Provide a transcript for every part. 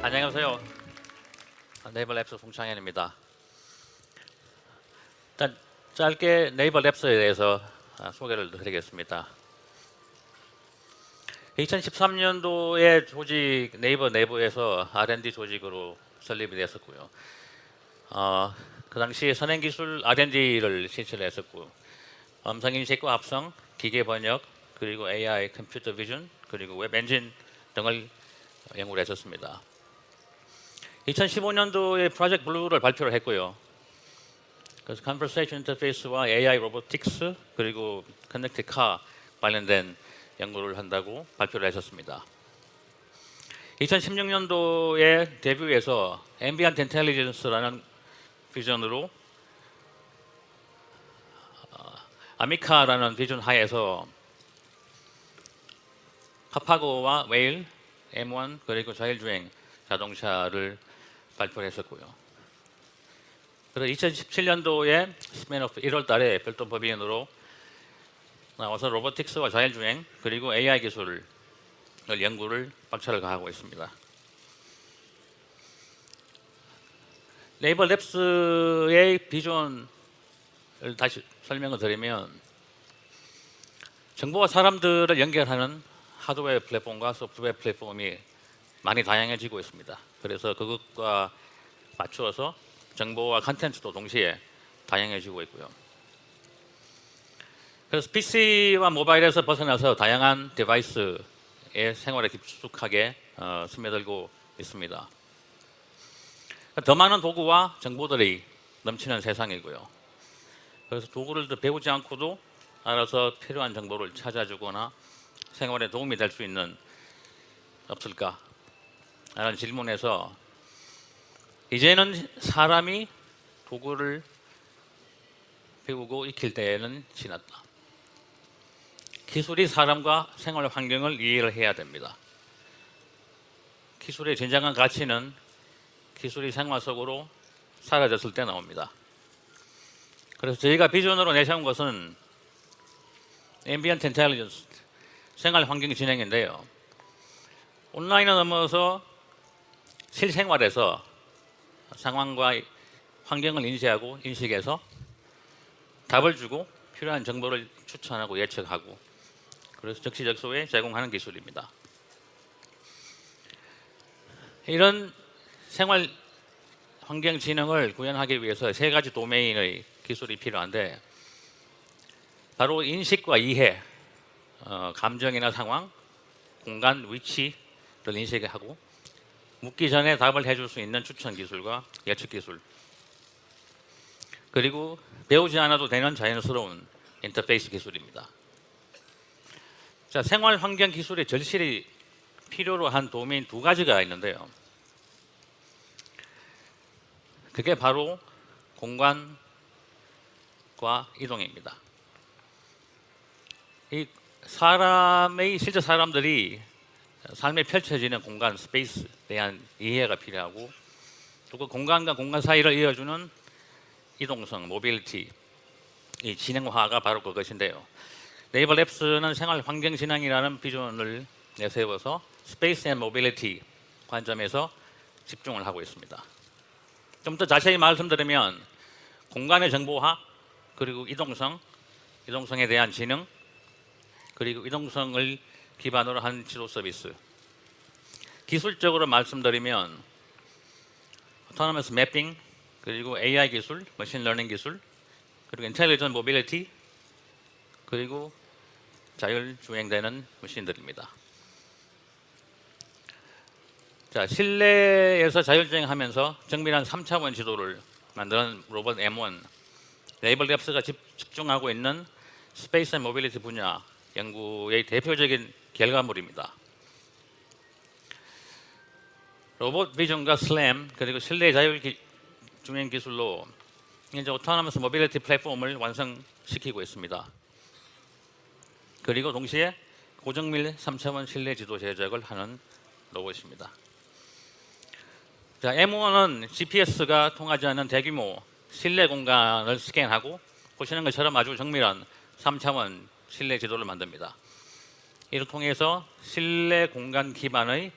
안녕하세요. 네이버 랩스 송창현입니다. 일단 짧게 네이버 랩스에 대해서 소개를 드리겠습니다. 2013년도에 조직 네이버 내부에서 R&D 조직으로 설립이 됐었고요. 그 당시에 선행기술 R&D를 실천했었고 음성인식과 합성, 기계 번역, 그리고 AI, 컴퓨터 비전, 그리고 웹 엔진 등을 연구를 했었습니다. 2015년도에 프로젝트 블루를 발표를 했고요. 그래서 컨버세이션 인터페이스와 AI 로보틱스 그리고 커넥티드 카 관련된 연구를 한다고 발표를 했었습니다. 2016년도에 데뷔해서 앰비언트 인텔리전스라는 비전으로 아미카라는 비전 하에서 파파고와 웨일, M1 그리고 자율주행 자동차를 발표를 했었고요. 그래서 2017년도에 스맨오프 1월 달에 별도 법인으로 나와서 로보틱스와 자율주행 그리고 AI 기술을 연구를 박차를 가하고 있습니다. 네이버 랩스의 비전을 다시 설명을 드리면 정보와 사람들을 연결하는 하드웨어 플랫폼과 소프트웨어 플랫폼이 많이 다양해지고 있습니다. 그래서 그것과 맞추어서 정보와 컨텐츠도 동시에 다양해지고 있고요. 그래서 PC와 모바일에서 벗어나서 다양한 디바이스의 생활에 깊숙하게 스며들고 있습니다. 더 많은 도구와 정보들이 넘치는 세상이고요. 그래서 도구를 더 배우지 않고도 알아서 필요한 정보를 찾아주거나 생활에 도움이 될 수 있는 없을까? 라는 질문에서 이제는 사람이 도구를 배우고 익힐 때에는 지났다. 기술이 사람과 생활 환경을 이해를 해야 됩니다. 기술의 진정한 가치는 기술이 생활 속으로 사라졌을 때 나옵니다. 그래서 저희가 비전으로 내세운 것은 앰비언트 인텔리전스, 생활 환경 진행인데요. 온라인을 넘어서 실생활에서 상황과 환경을 인지하고 인식해서 답을 주고 필요한 정보를 추천하고 예측하고 그래서 적시적소에 제공하는 기술입니다. 이런 생활 환경 지능을 구현하기 위해서 세 가지 도메인의 기술이 필요한데 바로 인식과 이해, 감정이나 상황, 공간, 위치를 인식하고 묻기 전에 답을 해줄 수 있는 추천 기술과 예측 기술 그리고 배우지 않아도 되는 자연스러운 인터페이스 기술입니다. 자, 생활 환경 기술의 절실히 필요로 한 도메인 두 가지가 있는데요. 그게 바로 공간과 이동입니다. 이 실제 사람들이 삶에 펼쳐지는 공간, 스페이스에 대한 이해가 필요하고 또 그 공간과 공간 사이를 이어주는 이동성, 모빌리티, 이 진행화가 바로 그것인데요. 네이버 랩스는 생활 환경 진행이라는 비전을 내세워서 스페이스 앤 모빌리티 관점에서 집중을 하고 있습니다. 좀 더 자세히 말씀드리면 공간의 정보화, 그리고 이동성에 대한 지능, 그리고 이동성을 기반으로 한 지도 서비스. 기술적으로 말씀드리면 오토노머스 매핑, 그리고 AI 기술, 머신 러닝 기술, 그리고 인텔리전트 모빌리티, 그리고 자율주행되는 머신들입니다. 자, 실내에서 자율주행하면서 정밀한 3차원 지도를 만드는 로봇 M1, 네이버 랩스가 집중하고 있는 스페이스 앤 모빌리티 분야 연구의 대표적인 결과물입니다. 로봇 비전과 슬램 그리고 실내 자율주행 기술로 이제 오토노머스 모빌리티 플랫폼을 완성시키고 있습니다. 그리고 동시에 고정밀 3차원 실내 지도 제작을 하는 로봇입니다. 자, M1은 GPS가 통하지 않는 대규모 실내 공간을 스캔하고 보시는 것처럼 아주 정밀한 3차원 실내 지도를 만듭니다. 이를 통해서 실내 공간 기반의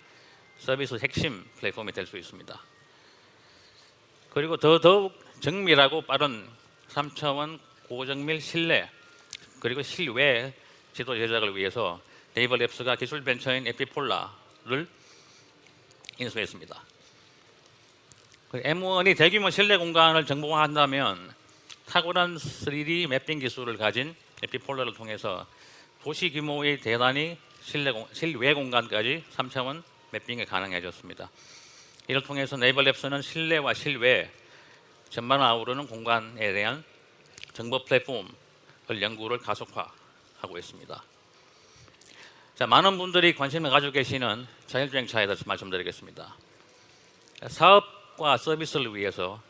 서비스 핵심 플랫폼이 될 수 있습니다. 그리고 더욱 정밀하고 빠른 3차원 고정밀 실내 그리고 실외 지도 제작을 위해서 네이버 랩스가 기술 벤처인 에피폴라를 인수했습니다. M1이 대규모 실내 공간을 정보화한다면 탁월한 3D 매핑 기술을 가진 에피폴라를 통해서 도시 규모의 대단히 실외 공간까지 3차원 매핑이 가능해졌습니다. 이를 통해서 네이버 랩스는 실내와 실외 전반을 아우르는 공간에 대한 정보 플랫폼 연구를 가속화하고 있습니다. 자, 많은 분들이 관심을 가지고 계시는 자율주행차에 대해서 말씀드리겠습니다. 사업과 서비스를 위해서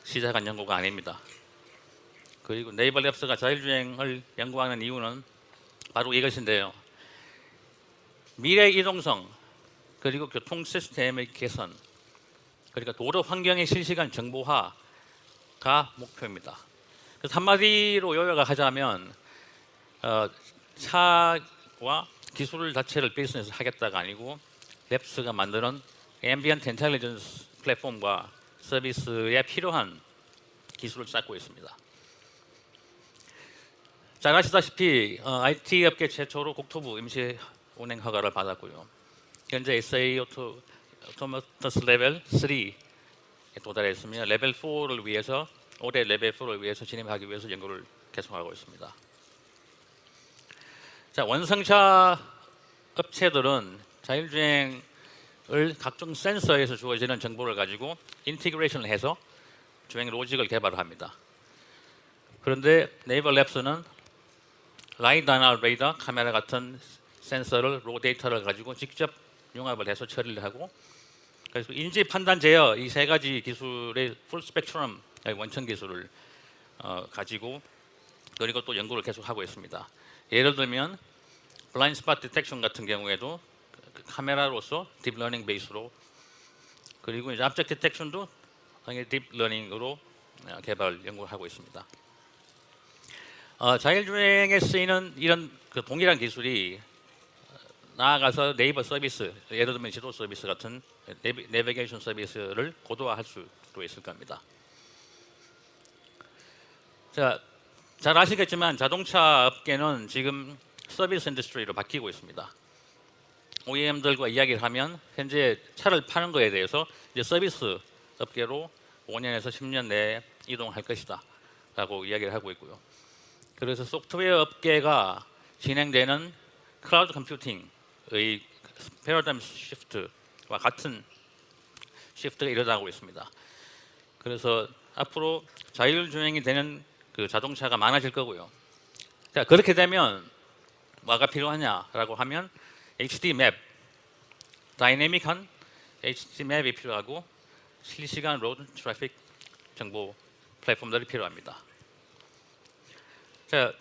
시작한 연구가 아닙니다. 그리고 네이버 랩스가 자율주행을 연구하는 이유는 바로 이것인데요. 미래 이동성 그리고 교통 시스템의 개선 그러니까 도로 환경의 실시간 정보화가 목표입니다. 그래서 한마디로 요약을 하자면 차와 기술 자체를 비즈니스 하겠다가 아니고 랩스가 만드는 앰비언트 인텔리전스 플랫폼과 서비스에 필요한 기술을 쌓고 있습니다. 잘 아시다시피 IT 업계 최초로 국토부 임시 운행 허가를 받았고요. 현재 SA 오토모터스 레벨 3에 도달했으며 레벨 4를 위해서 올해 레벨 4를 위해서 진입하기 위해서 연구를 계속하고 있습니다. 자, 원성차 업체들은 자율주행을 각종 센서에서 주어지는 정보를 가지고 인티그레이션을 해서 주행 로직을 개발합니다. 그런데 네이버 랩스는 라이다나 레이더, 카메라 같은 센서를 로 데이터를 가지고 직접 융합을 해서 처리를 하고 그래서 인지 판단 제어 이 세 가지 기술의 풀 스펙트럼 원천 기술을 가지고 그리고 또 연구를 계속하고 있습니다. 예를 들면 블라인드 스팟 디텍션 같은 경우에도 카메라로서 딥러닝 베이스로 그리고 이제 압젝트 디텍션도 당연히 딥러닝으로 개발 연구를 하고 있습니다. 자율주행에 쓰이는 이런 동일한 기술이 나아가서 네이버 서비스, 예를 들면 지도 서비스 같은 내비게이션 서비스를 고도화할 수도 있을 겁니다. 자, 잘 아시겠지만 자동차 업계는 지금 서비스 인더스트리로 바뀌고 있습니다. OEM들과 이야기를 하면 현재 차를 파는 것에 대해서 이제 서비스 업계로 5년에서 10년 내에 이동할 것이다 라고 이야기를 하고 있고요. 그래서 소프트웨어 업계가 진행되는 클라우드 컴퓨팅의 패러다임 시프트와 같은 시프트가 일어나고 있습니다. 그래서 앞으로 자율주행이 되는 그 자동차가 많아질 거고요. 자, 그렇게 되면 뭐가 필요하냐라고 하면 HD 맵, 다이내믹한 HD 맵이 필요하고 실시간 로드 트래픽 정보 플랫폼들이 필요합니다. 자,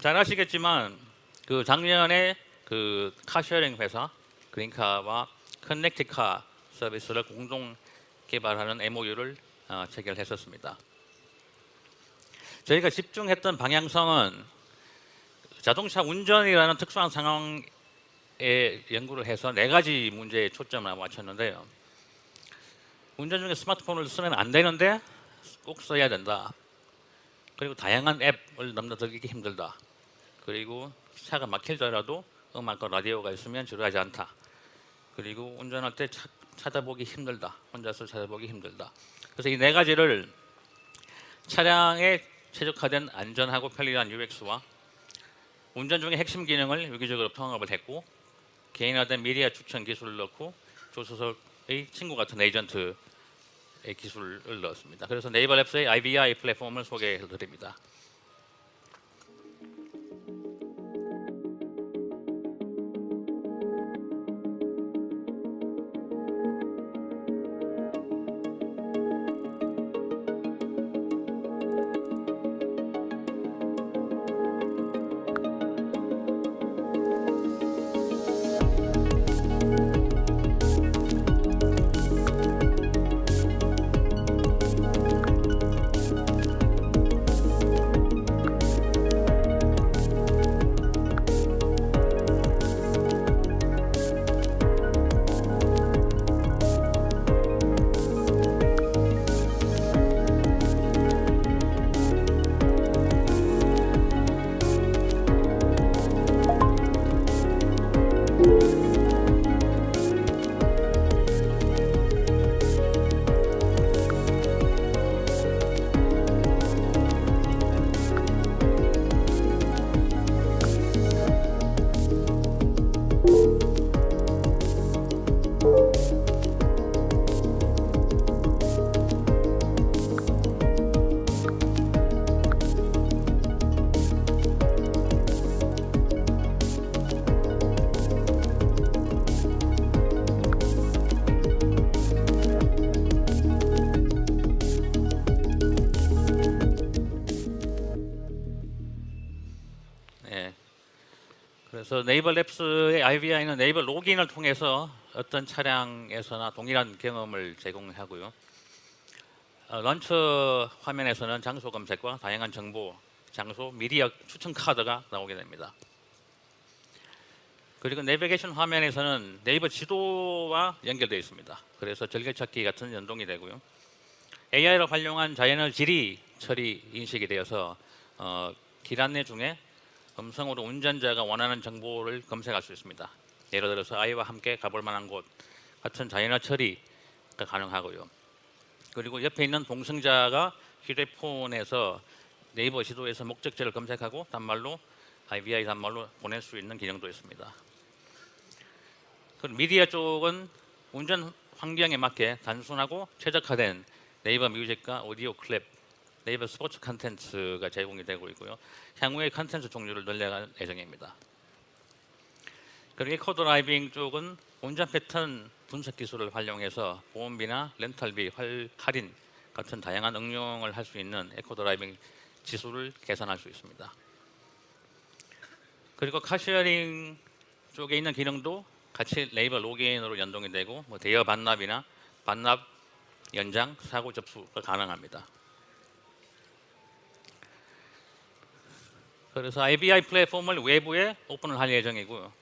잘 아시겠지만 그 작년에 그 카쉐어링 회사 그린카와 커넥티카 서비스를 공동 개발하는 MOU를 체결했었습니다. 저희가 집중했던 방향성은 자동차 운전이라는 특수한 상황에 연구를 해서 4가지 문제에 초점을 맞췄는데요. 운전 중에 스마트폰을 쓰면 안 되는데 꼭 써야 된다. 그리고 다양한 앱을 넘나들기 힘들다. 그리고 차가 막힐더라도 음악과 라디오가 있으면 지루하지 않다. 그리고 운전할 때 찾아보기 힘들다. 혼자서 찾아보기 힘들다. 그래서 이 4가지를 차량에 최적화된 안전하고 편리한 UX와 운전 중의 핵심 기능을 유기적으로 통합을 했고 개인화된 미디어 추천 기술을 넣고 조수석의 친구 같은 에이전트의 기술을 넣었습니다. 그래서 네이버 랩스의 IVI 플랫폼을 소개해 드립니다. 그래서 네이버 랩스의 IVI는 네이버 로그인을 통해서 어떤 차량에서나 동일한 경험을 제공하고요. 런처 화면에서는 장소 검색과 다양한 정보, 장소, 미디어 추천 카드가 나오게 됩니다. 그리고 내비게이션 화면에서는 네이버 지도와 연결되어 있습니다. 그래서 절개찾기 같은 연동이 되고요. AI를 활용한 자연어 지리 처리 인식이 되어서 길 안내 중에 음성으로 운전자가 원하는 정보를 검색할 수 있습니다. 예를 들어서 아이와 함께 가볼 만한 곳 같은 자연어 처리가 가능하고요. 그리고 옆에 있는 동승자가 휴대폰에서 네이버 지도에서 목적지를 검색하고 단말로 IVI 단말로 보낼 수 있는 기능도 있습니다. 미디어 쪽은 운전 환경에 맞게 단순하고 최적화된 네이버 뮤직과 오디오 클립, 네이버 스포츠 콘텐츠가 제공이 되고 있고요. 향후의 콘텐츠 종류를 늘려갈 예정입니다. 그리고 에코 드라이빙 쪽은 운전 패턴 분석 기술을 활용해서 보험비나 렌탈비 할인 같은 다양한 응용을 할 수 있는 에코 드라이빙 지수를 계산할 수 있습니다. 그리고 카쉐어링 쪽에 있는 기능도 같이 네이버 로그인으로 연동이 되고 대여 반납이나 반납 연장, 사고 접수가 가능합니다. 그래서 IVI 플랫폼을 외부에 오픈을 할 예정이고요.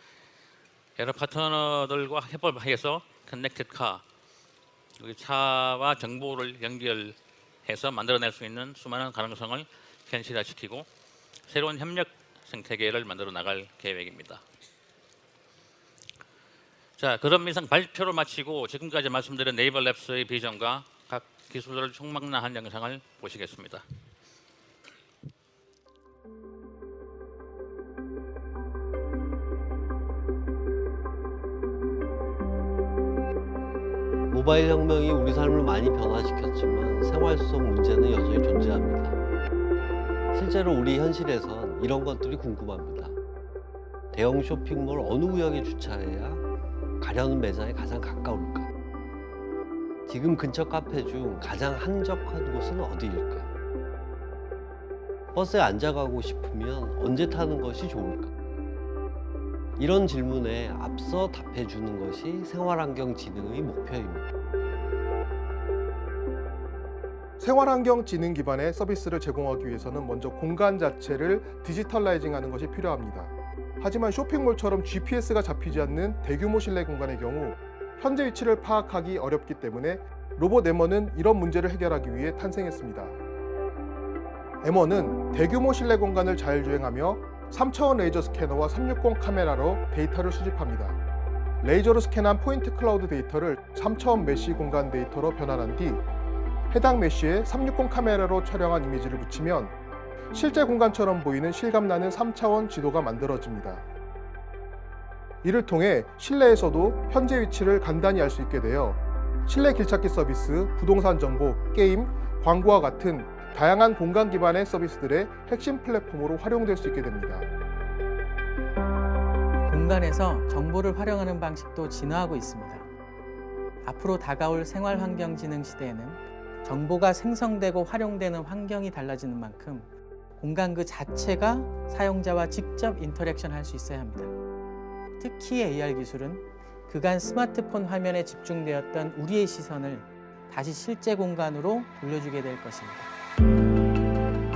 여러 파트너들과 협업해서 커넥티드 카, 차와 정보를 연결해서 만들어낼 수 있는 수많은 가능성을 현실화시키고 새로운 협력 생태계를 만들어 나갈 계획입니다. 자, 그럼 이상 발표를 마치고 지금까지 말씀드린 네이버 랩스의 비전과 각 기술을 총망라한 영상을 보시겠습니다. 모바일 혁명이 우리 삶을 많이 변화시켰지만 생활 속 문제는 여전히 존재합니다. 실제로 우리 현실에선 이런 것들이 궁금합니다. 대형 쇼핑몰 어느 구역에 주차해야 가려는 매장에 가장 가까울까? 지금 근처 카페 중 가장 한적한 곳은 어디일까? 버스에 앉아가고 싶으면 언제 타는 것이 좋을까? 이런 질문에 앞서 답해주는 것이 생활환경지능의 목표입니다. 생활환경지능 기반의 서비스를 제공하기 위해서는 먼저 공간 자체를 디지털라이징하는 것이 필요합니다. 하지만 쇼핑몰처럼 GPS가 잡히지 않는 대규모 실내 공간의 경우 현재 위치를 파악하기 어렵기 때문에 로봇 M1은 이런 문제를 해결하기 위해 탄생했습니다. M1은 대규모 실내 공간을 자율주행하며 3차원 레이저 스캐너와 360 카메라로 데이터를 수집합니다. 레이저로 스캔한 포인트 클라우드 데이터를 3차원 메쉬 공간 데이터로 변환한 뒤 해당 메쉬에 360 카메라로 촬영한 이미지를 붙이면 실제 공간처럼 보이는 실감나는 3차원 지도가 만들어집니다. 이를 통해 실내에서도 현재 위치를 간단히 알 수 있게 되어 실내 길찾기 서비스, 부동산 정보, 게임, 광고와 같은 다양한 공간 기반의 서비스들의 핵심 플랫폼으로 활용될 수 있게 됩니다. 공간에서 정보를 활용하는 방식도 진화하고 있습니다. 앞으로 다가올 생활환경지능 시대에는 정보가 생성되고 활용되는 환경이 달라지는 만큼 공간 그 자체가 사용자와 직접 인터랙션 할 수 있어야 합니다. 특히 AR 기술은 그간 스마트폰 화면에 집중되었던 우리의 시선을 다시 실제 공간으로 돌려주게 될 것입니다.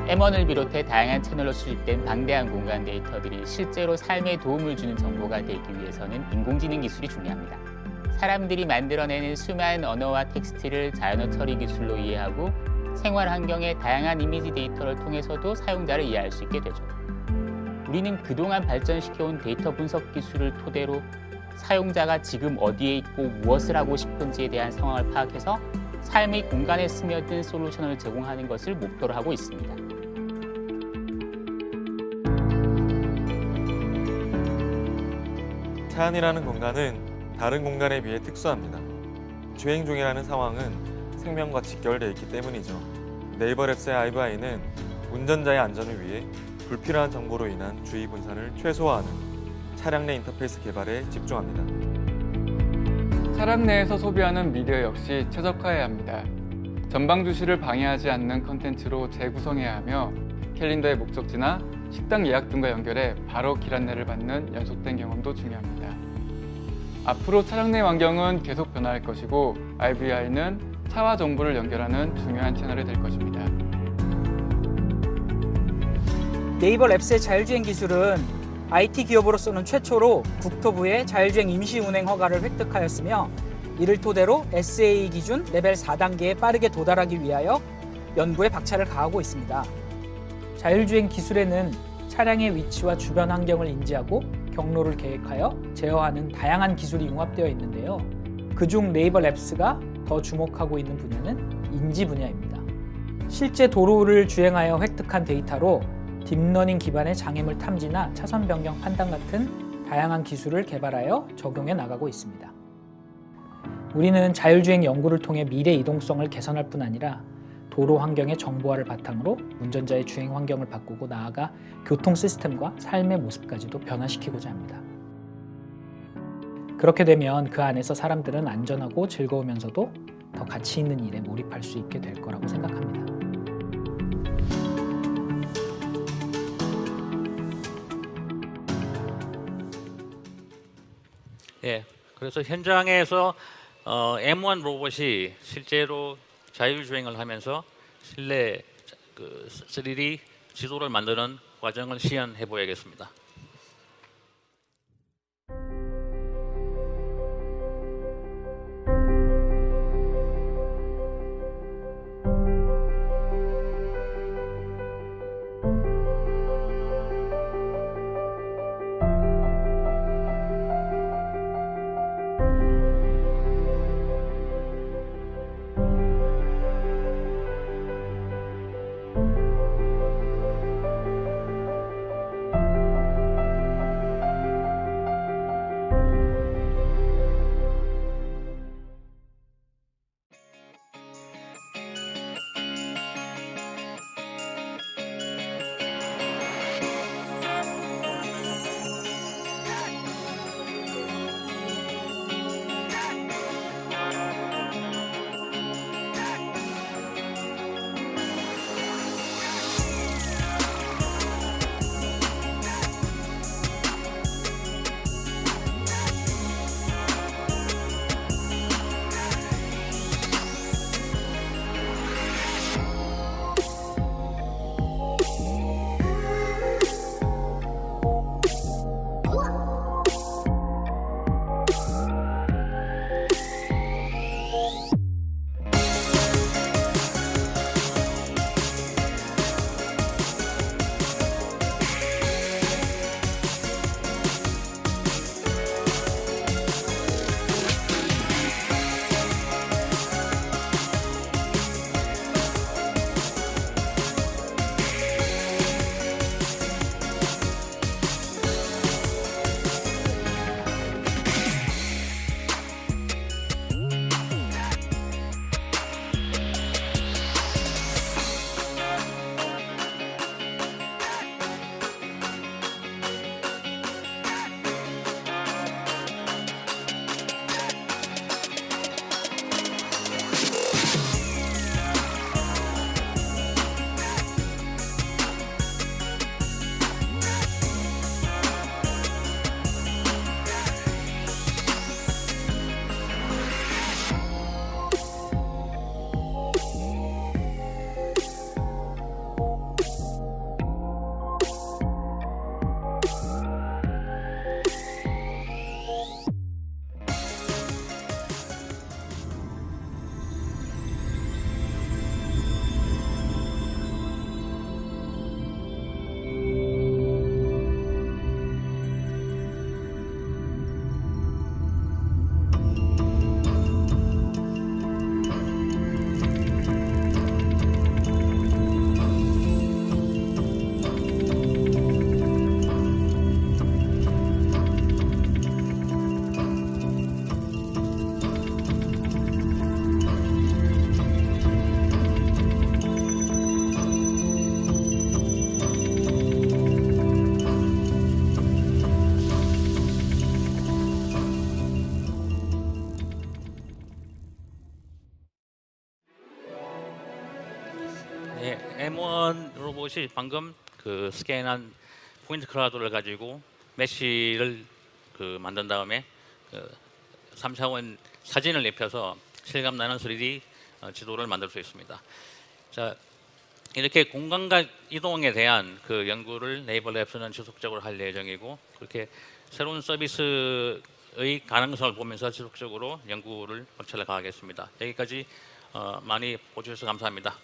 M1을 비롯해 다양한 채널로 수집된 방대한 공간 데이터들이 실제로 삶에 도움을 주는 정보가 되기 위해서는 인공지능 기술이 중요합니다. 사람들이 만들어내는 수많은 언어와 텍스트를 자연어 처리 기술로 이해하고 생활 환경의 다양한 이미지 데이터를 통해서도 사용자를 이해할 수 있게 되죠. 우리는 그동안 발전시켜온 데이터 분석 기술을 토대로 사용자가 지금 어디에 있고 무엇을 하고 싶은지에 대한 상황을 파악해서 삶의 공간에 스며든 솔루션을 제공하는 것을 목표로 하고 있습니다. 차 안이라는 공간은 다른 공간에 비해 특수합니다. 주행 중이라는 상황은 생명과 직결되어 있기 때문이죠. 네이버 랩스의 IVI는 운전자의 안전을 위해 불필요한 정보로 인한 주의 분산을 최소화하는 차량 내 인터페이스 개발에 집중합니다. 차량 내에서 소비하는 미디어 역시 최적화해야 합니다. 전방 주시를 방해하지 않는 컨텐츠로 재구성해야 하며 캘린더의 목적지나 식당 예약 등과 연결해 바로 길 안내를 받는 연속된 경험도 중요합니다. 앞으로 차량 내 환경은 계속 변화할 것이고 IVI는 차와 정보를 연결하는 중요한 채널이 될 것입니다. 네이버 랩스의 자율주행 기술은 IT 기업으로서는 최초로 국토부의 자율주행 임시운행 허가를 획득하였으며 이를 토대로 SAE 기준 레벨 4단계에 빠르게 도달하기 위하여 연구에 박차를 가하고 있습니다. 자율주행 기술에는 차량의 위치와 주변 환경을 인지하고 경로를 계획하여 제어하는 다양한 기술이 융합되어 있는데요. 그중 네이버 랩스가 더 주목하고 있는 분야는 인지 분야입니다. 실제 도로를 주행하여 획득한 데이터로 딥러닝 기반의 장애물 탐지나 차선 변경 판단 같은 다양한 기술을 개발하여 적용해 나가고 있습니다. 우리는 자율주행 연구를 통해 미래 이동성을 개선할 뿐 아니라 도로 환경의 정보화를 바탕으로 운전자의 주행 환경을 바꾸고 나아가 교통 시스템과 삶의 모습까지도 변화시키고자 합니다. 그렇게 되면 그 안에서 사람들은 안전하고 즐거우면서도 더 가치 있는 일에 몰입할 수 있게 될 거라고 생각합니다. 예, 그래서 현장에서 M1 로봇이 실제로 자율주행을 하면서 실내 3D 지도를 만드는 과정을 시연해 보야겠습니다. M1 로봇이 방금 그 스캔한 포인트 클라우드를 가지고 메쉬를 만든 다음에 3차원 사진을 입혀서 실감나는 3D 지도를 만들 수 있습니다. 자, 이렇게 공간과 이동에 대한 그 연구를 네이버 랩스는 지속적으로 할 예정이고, 그렇게 새로운 서비스의 가능성을 보면서 지속적으로 연구를 펼쳐 나가겠습니다. 여기까지 많이 보셔주셔서 감사합니다.